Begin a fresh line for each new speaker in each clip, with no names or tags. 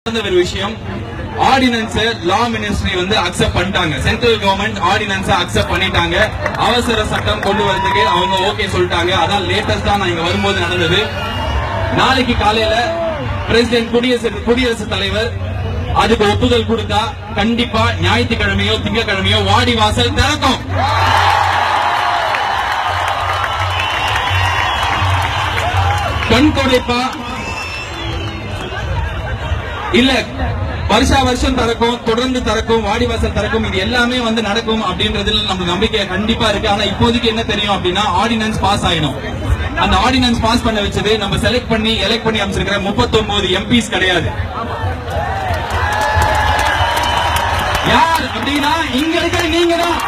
ஒரு விஷயம் ஆர்டினன்ஸ் லா மினிஸ்ட்ரி வந்து அக்செப்ட் பண்ணிட்டாங்க. சென்ட்ரல் கவர்மெண்ட் ஆர்டினன்ஸ் அக்செப்ட் பண்ணிட்டாங்க. அவசர சட்டம் கொண்டு வரதுக்கு அவங்க ஓகே சொல்லிட்டாங்க. அதான் லேட்டஸ்டா நான் இங்க வரும்போது நடந்தது. நாளைக்கு காலையில பிரசிடென்ட் குடியரசுத் தலைவர் அதுக்கு ஒப்புதல் கொடுத்தா கண்டிப்பா ஞாயிற்றுக்கிழமையோ திங்கட்கிழமையோ வாடி வாசல் திறக்கும். கண்கொடைப்பா இல்ல வருஷா வருஷம் திறக்கும், தொடர்ந்து திறக்கும், வாடிவாசல் திறக்கும், இது எல்லாமே வந்து நடக்கும் அப்படின்றதுல நம்ம நம்பிக்கை கண்டிப்பா இருக்கு. ஆனா இப்போதைக்கு என்ன தெரியும் அப்படின்னா ஆர்டினன்ஸ் பாஸ் ஆயிடும். அந்த ஆர்டினன்ஸ் பாஸ் பண்ண வச்சது நம்ம எலெக்ட் பண்ணி அமைச்சிருக்கிற 39 எம்பிஸ் கிடையாது. யார் அப்படின்னா இங்க இருக்கிற நீங்க தான்.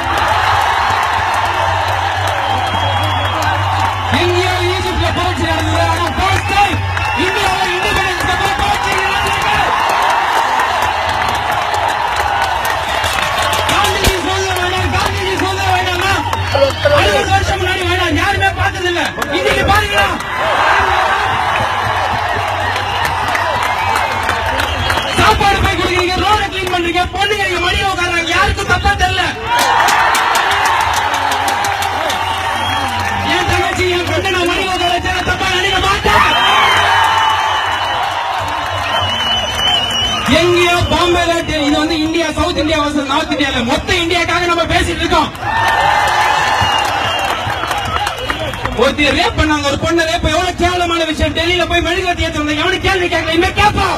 எங்கேயோ ஈஜிப்ட்ல புரட்சி நடந்தது, ஆனா ஃபர்ஸ்ட் டைம் இந்தியாவில் இண்டிபெண்டன்ஸ் புரட்சி நடந்திருக்கு. காந்திஜி சொல்ல வேண்டாமா? 60 வருஷம் முன்னாடி வேண்டாம், யாருமே பார்த்தது இல்ல. இன்னைக்கு பாருங்களா, சாப்பாடு போய் கொடுக்குறீங்க, ரோட கிளீன் பண்றீங்க, பொண்ணுங்க இங்க மடியில உட்கார்றாங்க, யாருக்கும் தப்பா தெரியல. என் தங்கச்சி என் பொண்ணு நான் மடியில உட்கார வச்சா தப்பா நினைக்க மாட்டேன். எங்கேயோ பாம்பேல இது வந்து India, south India versus north இந்தியால மொத்த இந்தியாக்காக நம்ம பேசிட்டு இருக்கோம். ஒருத்தர் ரேப் பண்ணாங்க, ஒரு பொண்ணு ரேப், எவ்வளவு கேவலமான விஷயம். டெல்லியில போய் மெழுகுவர்த்தி ஏத்துறாங்க, எவனு கேள்வி கேட்கல, இனிமே கேட்போம்.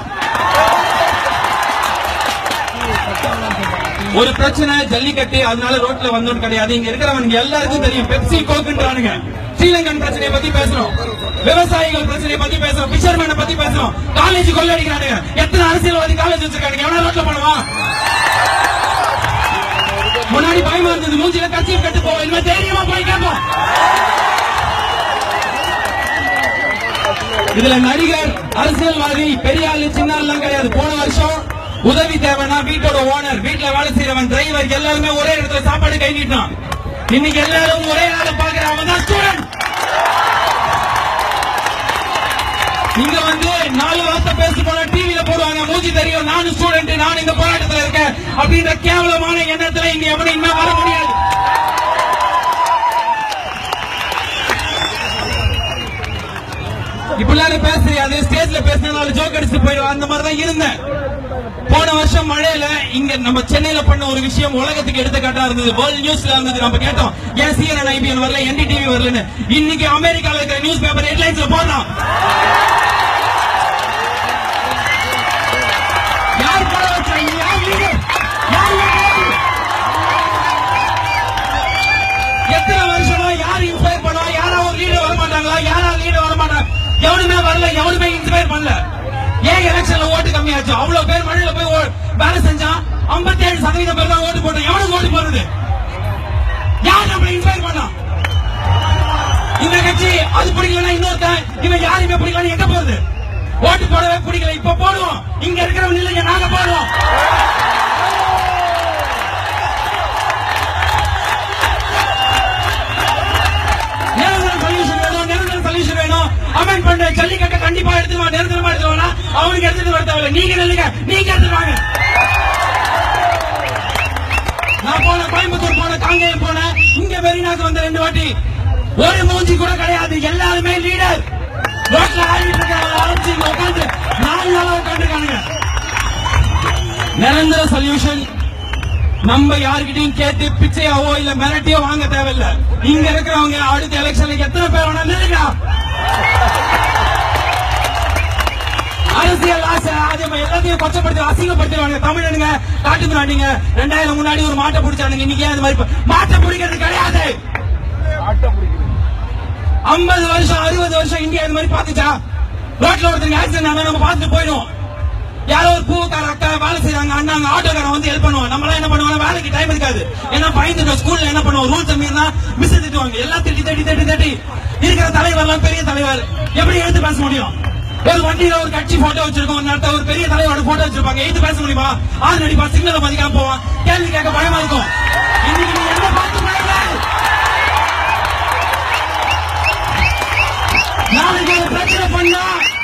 ஒரு பிரச்சனை ஜல்லிக்கட்டு, அதனால ரோட்ல வந்தோம் கிடையாது. இங்க இருக்கிறவங்க எல்லாருக்கும் தெரியும், பெப்சி கோக்குன்றானுங்க. ஸ்ரீலங்கன் பிரச்சனையை பத்தி பேசுறோம், விவசாயிகள் பிரச்சனையை பத்தி பேசுறோம், பிஷர்மேனை பத்தி பேசுறோம், காலேஜ் கொள்ளடிக்கிறானுங்க. எத்தனை அரசியல்வாதி காலேஜ் வச்சிருக்காங்க, எவனா ரோட்ல பண்ணுவான்? முன்னாடி பயமா இருந்தது, மூஞ்சில கட்சியை கட்டு போவோம், இனிமே தைரியமா போய் கேட்போம். இதுல நடிகர், அரசியல்வாதி, பெரிய ஆளு சின்ன ஆள் கிடையாது. போன வருஷம் உதவி தேவைன்னா வீட்டோட ஓனர், வீட்டுல வேலை செய்யறவன், டிரைவர் எல்லாருமே ஒரே இடத்துல சாப்பாடு கை நீட்டான். இன்னைக்கு எல்லாரும் ஒரே நாள பாக்குறவங்க தான் ஸ்டூடெண்ட். இங்க வந்து 4 வார்த்தை பேசி போனா டிவியில போடுவாங்க, மூஞ்சி தெரியும், நானும் ஸ்டூடெண்ட், நான் இந்த போராட்டத்தில் இருக்கேன் அப்படின்ற கேவலமான எண்ணத்துல இங்க எப்படி இனிமே வர முடியாது. இப்படிலாம் பேசுறியாது, ஸ்டேஜ்ல பேசினாலும் ஜோக் அடிச்சு போயிடும். அந்த மாதிரி தான் இருந்தேன். போன வருஷம் மழையில இங்க நம்ம சென்னையில பண்ண ஒரு விஷயம் உலகத்துக்கு எடுத்துக்காட்டா இருந்தது. வேர்ல்ட் நியூஸ்ல இருந்தது. நம்ம கேட்டோம், ஏன் CNN IBN வரல, NDTV வரலன்னு. இன்னைக்கு அமெரிக்கால இருக்கிற நியூஸ் பேப்பர் ஹெட்லைன்ஸ்ல போடுறான். யார் பட வச்சாங்க? எத்தனை வருஷமா யார் இன்ஸ்பயர் பண்ணுவா? யாரா ஒரு லீடர் வர மாட்டாங்களா? யாரா லீடர் வர மாட்டாங்க? எவனுமே வரல, எவனுமே இன்ஸ்பயர் பண்ணல. ஏன் எலெக்ஷன்ல ஓட்டு கம்மியாச்சு? அவ்வளவு பேர் மழையில போய் வேலை செஞ்சா 57% பேர் தான் ஓட்டு போட்டோம். எவனுக்கு ஓட்டு போறது? யார் நம்மளை இன்ஸ்பயர் பண்ணா? இந்த கட்சி அது பிடிக்கலன்னா இன்னொருத்தன், இவன் யாருமே பிடிக்கலன்னு எங்க போறது? ஓட்டு போடவே பிடிக்கல, இப்ப போடுவோம். இங்க இருக்கிறவங்க இல்லைங்க, நாங்க போடுவோம். அமெண்ட் பண்ண ஜல்லிக்கட்டை கண்டிப்பா எடுத்துருவாங்க, நிரந்தரமா எடுத்துருவாங்க. அவனுக்கு எடுத்துட்டு வர தேவையில்லை, நீங்க இல்லைங்க, நீங்க எடுத்துருவாங்க. நான் போன கோயம்புத்தூர் போன, காங்கேயம் போன, இங்க மெரினாக்கு வந்த 2 வாட்டி. ஒரு மூஞ்சி கூட கிடையாது, எல்லாருமே லீடர். ரோட்ல ஆடிட்டு இருக்காங்க, உட்காந்து 4 நாளா உட்காந்துருக்கானுங்க. நிரந்தர சொல்யூஷன் நம்ம யாருக்கிட்டையும் கேட்டு பிச்சையாவோ இல்ல மிரட்டியோ வாங்க தேவையில்லை. இங்க இருக்கிறவங்க அடுத்த எலெக்ஷனுக்கு எத்தனை பேர் வேணா நில்லுங்க. அரசியல் ஆசை எல்லாத்தையும் கொச்சப்படுத்தி அசிங்கப்படுத்துவாங்க. தமிழனுங்க காட்டுறானுங்க. 2000 முன்னாடி ஒரு மாட்டை பிடிச்சானுங்க, இன்னைக்கு அந்த மாதிரி மாட்டை பிடிக்கிறது கிடையாது. 50 வருஷம் 60 வருஷம் இந்தியா இந்த மாதிரி பாத்துச்சா? ரோட்ல ஒருத்தர் ஆக்சிடென்ட் ஆனா நம்ம பார்த்துட்டு போயிடும். யாரோ ஒரு பூக்கார அக்கா வேலை செய்யறாங்க, அண்ணாங்க ஆட்டோக்காரன் வந்து ஹெல்ப் பண்ணுவாங்க. நம்மளாம் என்ன பண்ணுவாங்க, வேலைக்கு டைம் இருக்காது. ஏன்னா பயந்துட்டோம். ஸ்கூல்ல என்ன பண்ணுவோம், ரூல்ஸ் மீறினா மிஸ் திட்டுவாங்க. எல்லாம் தட்டி இருக்கிற தலைவர்லாம் பெரிய தலைவர் எப்படி எடுத்து பேச முடியும்? ஒரு வண்டியில ஒரு கட்சி போட்டோ வச்சிருக்கோம், ஒரு நேரத்தை ஒரு பெரிய தலைவரோட போட்டோ வச்சிருப்பாங்க. எடுத்து பேச முடியுமா? ஆறு நடிப்பா, சிக்னலை மதிக்காம போவான். கேள்வி கேட்க பயமா இருக்கும். இன்னைக்கு நீ என்ன பார்த்து பயமா? நாளைக்கு ஒரு பிரச்சனை பண்ணா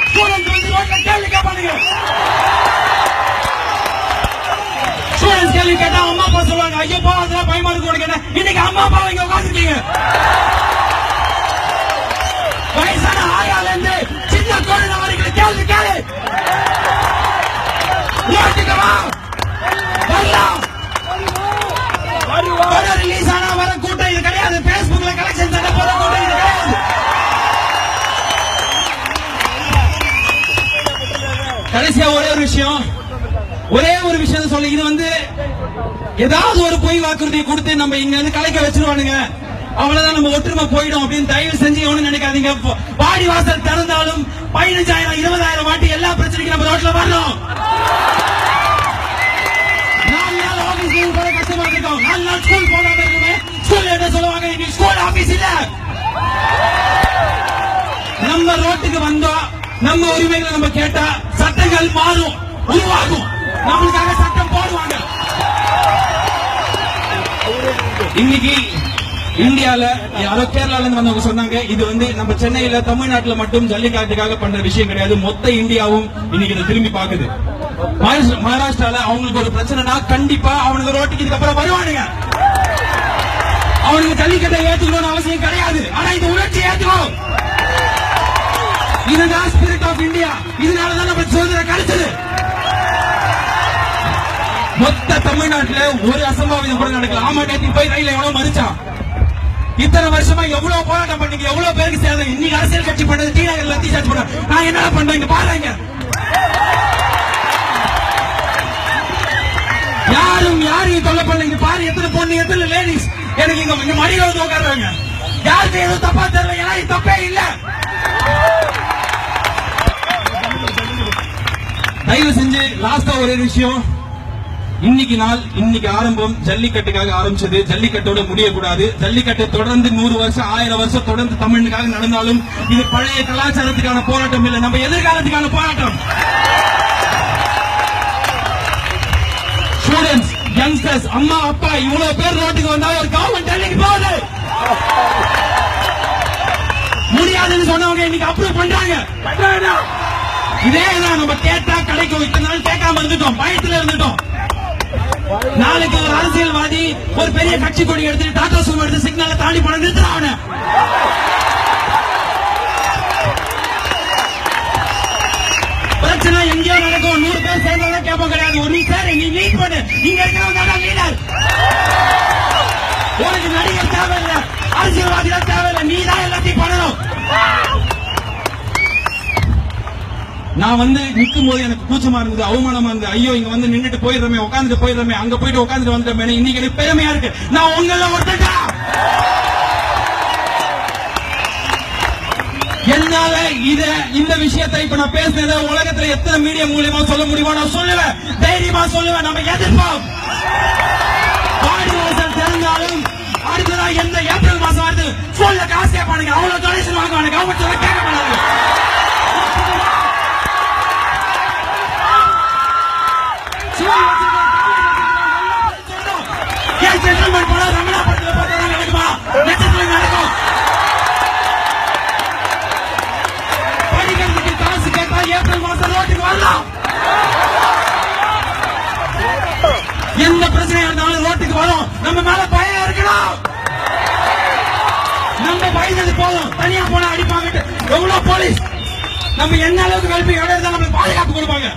ஸ்டூடெண்ட் வந்து ரோட்ல கேள்வி கேட்பானுங்க. ஸ்டூடெண்ட்ஸ் கேள்வி கேட்டா அம்மா அப்பா சொல்லுவாங்க, ஐயப்பா அதெல்லாம் பயமா இருக்கு கேட்டா, இன்னைக்கு அம்மா அப்பா இங்க உட்காந்துருக்கீங்க. வயசான ஆயால இருந்து சின்ன குழந்தை வரைக்கும் கேள்வி கேளு. வரலாம் ரிலீஸ் ஆனா வர கூட்டம் இது கிடையாது. பேஸ்புக்ல கலெக்ஷன் சண்டை போற கூட்டம் இது கிடையாது. கடைசியா ஒரே ஒரு விஷயம் சொல்லி, இது வந்து ஏதாவது ஒரு பொய் வாக்குறுதி கொடுத்து நம்ம இங்க இருந்து கலைக்க வச்சிருவானுங்க, அவ்வளவுதான் நம்ம ஒற்றுமை போயிடும் அப்படின்னு தயவு செஞ்சு ஒண்ணு நினைக்காதீங்க. வாடி வாசல் திறந்தாலும் 15,000 20,000 வாட்டி எல்லா பிரச்சனைக்கும் நம்ம ரோட்ல வரணும். 4 நாள் ஆபீஸ் லீவ் போட கஷ்டமா இருக்கும். 4 நாள் ஸ்கூல் போகாம இருக்குமே, ஸ்கூல் என்ன சொல்லுவாங்க, இன்னைக்கு ஸ்கூல் ஆபீஸ் இல்ல. நம்ம ரோட்டுக்கு வந்தோம், நம்ம உரிமைகளை நம்ம கேட்டா சட்டங்கள் மாறும், உருவாகும், நம்மளுக்காக சட்டம் போடுவாங்க. இன்னைக்கு இந்தியால யாரோ கேரளால இருந்து வந்தவங்க சொன்னாங்க, இது வந்து நம்ம சென்னையில தமிழ்நாட்டுல மட்டும் ஜல்லிக்கட்டுக்காக பண்ற விஷயம் கிடையாது, மொத்த இந்தியாவும் இன்னைக்கு இதை திரும்பி பாக்குது. மகாராஷ்டிரால அவங்களுக்கு ஒரு பிரச்சனைனா கண்டிப்பா அவனுக்கு ரோட்டுக்கு இதுக்கப்புறம் வருவானுங்க. அவனுக்கு ஜல்லிக்கட்டை ஏத்துக்கணும்னு அவசியம் கிடையாது, ஆனா இந்த உணர்ச்சி ஏத்துக்கணும். இதுதான் ஸ்பிரிட் ஆஃப் இந்தியா. இதனாலதான் நம்ம சுதந்திரம் கிடைச்சது. மொத்த தமிழ்நாட்டுல ஒரு அசம்பாவிதம் கூட நடக்கல. ஆமா, நேற்று போய் ரயில எவ்வளவு மறிச்சான். இத்தனை வருஷமா எவ்வளவு போராட்டம் பண்ணீங்க, எவ்வளவு பேருக்கு சேர்ந்து இன்னைக்கு அரசியல் கட்சி பண்ணது டி நகர் லத்தி சார்ஜ் பண்ண. நான் என்ன பண்றேன் பாருங்க. யாரும் யாரையும் தொல்லை பண்ணீங்க பாரு. எத்தனை பொண்ணு, எத்தனை லேடிஸ் எனக்கு இங்க மடியில வந்து உட்கார்றாங்க. யாருக்கு எதுவும் தப்பா தெரியல, ஏன்னா இது தப்பே இல்ல. தயவு செஞ்சு லாஸ்டா ஒரே விஷயம், இன்னைக்கு ஆரம்பம் ஜல்லிக்கட்டுக்காக ஆரம்பிச்சது, ஜல்லிக்கட்டோட முடியக்கூடாது. ஜல்லிக்கட்டை தொடர்ந்து 100 வருஷம் 1000 வருஷம் தொடர்ந்து தமிழுக்காக நடந்தாலும் இது பழைய கலாச்சாரத்துக்கான போராட்டம் இல்லை, நம்ம எதிர்காலத்துக்கான போராட்டம். ஸ்டூடெண்ட்ஸ், யங்ஸ்டர்ஸ், அம்மா அப்பா இவ்வளவு பேர் ரோட்டுக்கு வந்தா ஒரு கவர்மெண்ட் டெல்லிக்கு போகுது. முடியாதுன்னு சொன்னவங்க இன்னைக்கு அப்ரூவ் பண்றாங்க. இதேதான் நம்ம கேட்டா கிடைக்கும். இத்தனை நாள் கேட்காம இருந்துட்டோம், பயத்துல இருந்துட்டோம். நாளைக்கு ஒரு அரசியல்வாதி ஒரு பெரிய கட்சி கொடி எடுத்து டாடா சுமோ எடுத்து சிக்னலை தாண்டி போன நிறுத்துறான். பிரச்சனை எங்கேயோ நடக்கும். 100 பேர் சேர்ந்தாலும் கேட்போம் கிடையாது. ஒரு சார் நீ லீட் பண்ணு, நீங்க இருக்கிறவங்க லீடர். உனக்கு நடிகர் தேவையில்லை, அரசியல்வாதிகள் தேவையில்லை, நீ தான் எல்லாத்தையும் பண்ணணும். நான் வந்து நிற்கும் போது எனக்கு கூச்சமா இருந்தது, அவமானமா இருந்தது. ஐயோ, இங்க வந்து நின்றுட்டு போயிடுறமே, உட்காந்துட்டு போயிடுறமே, அங்க போயிட்டு உட்காந்துட்டு வந்துட்டோமே. இன்னைக்கு எனக்கு பெருமையா இருக்கு, நான் உங்கள ஒருத்தா. என்னால இந்த விஷயத்தை இப்ப நான் பேசுனத உலகத்துல எத்தனை மீடியா மூலியமா சொல்ல முடியுமோ நான் சொல்லுவேன், தைரியமா சொல்லுவேன். நம்ம எதிர்ப்போம். ஆடி மாசம் திறந்தாலும் அடுத்ததா எந்த ஏப்ரல் மாசம் வருது போன்ல காசு கேட்பானுங்க, அவ்வளவு டொனேஷன் வாங்குவானுங்க, அவங்க சொல்ல கேட்க மாட்டாங்க. படிக்கிறதுக்கு காசு கேட்டா ஏப்ரல் மாசம் ரோட்டுக்கு வரலாம். எந்த பிரச்சனையா இருந்தாலும் ரோட்டுக்கு வரும். நம்ம மேல பயம் இருக்கணும். நம்ம பயந்தது போதும், தனியா போனா அடிப்பாங்க. எவ்வளவு போலீஸ் நம்ம என்ன அளவுக்கு கல்வி இடம் நம்மளுக்கு பாதுகாப்பு கொடுப்பாங்க.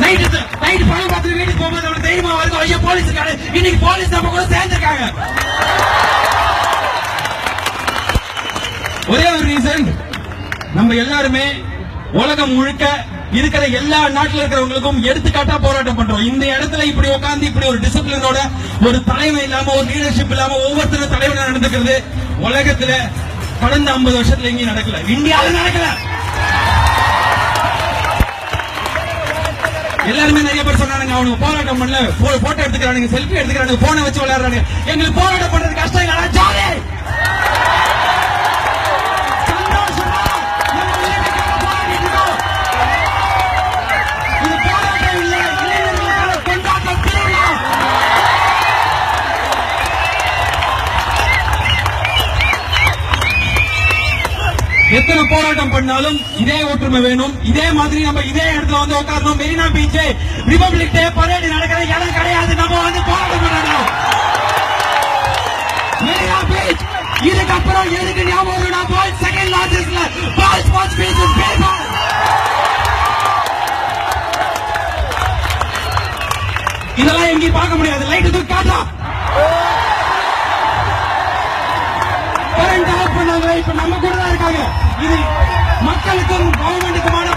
நைட்டு பணம் பார்த்து வீட்டுக்கு போகும்போது நம்ம தைரியமா வருது, ஐயோ போலீஸ் இருக்காரு. இன்னைக்கு போலீஸ் நம்ம கூட சேர்ந்திருக்காங்க. ஒரே ஒரு ரீசன், நம்ம எல்லாருமே உலகம் முழுக்க இருக்கிற எல்லா நாட்டில் இருக்கிறவங்களுக்கும் எடுத்துக்காட்டா போராட்டம் பண்றோம். இந்த இடத்துல இப்படி உட்கார்ந்து இப்படி ஒரு டிசிப்ளினோட ஒரு தலைமை இல்லாம ஒரு லீடர்ஷிப் இல்லாம ஒவ்வொருத்தரும் தலைவனா நடந்துக்கிறது உலகத்துல கடந்த 50 வருஷத்துல எங்கேயும் நடக்கல, இந்தியாவில் நடக்கல. எல்லாருமே நிறைய பேர் சொன்னாங்க, அவனுக்கு போராட்டம் பண்ணல, போட்டோ எடுத்துக்கிறானுங்க, செல்ஃபி எடுத்துக்கிறானுங்க, போனை வச்சு விளையாடுறாங்க. எங்களுக்கு போராட்டம் பண்றது கஷ்டம் இல்ல, ஜாலி. எத்தனை போராட்டம் பண்ணாலும் இதே ஒற்றுமை வேணும். இதே மாதிரி நம்ம இதே இடத்துல வந்து உட்காரணும். மெரினா பீச் ரிபப்ளிக் டே பரேடு நடக்கிற இடம் கிடையாது. நம்ம வந்து போராட்டம் பண்ணணும். மெரினா பீச் இதுக்கப்புறம் எதுக்கு ஞாபகம் வேர்ல்ட் செகண்ட் லார்ஜஸ்ட்ல பால்ஸ் பீச் பேசால் இதெல்லாம் எங்கேயும் பார்க்க முடியாது. லைட் தூக்கி காட்டா கரண்ட் ஆஃப் பண்ணாங்க. இப்ப நம்ம கூட தான் இருக்காங்க. இது மக்களுக்கும் கவர்மெண்ட்டுக்குமான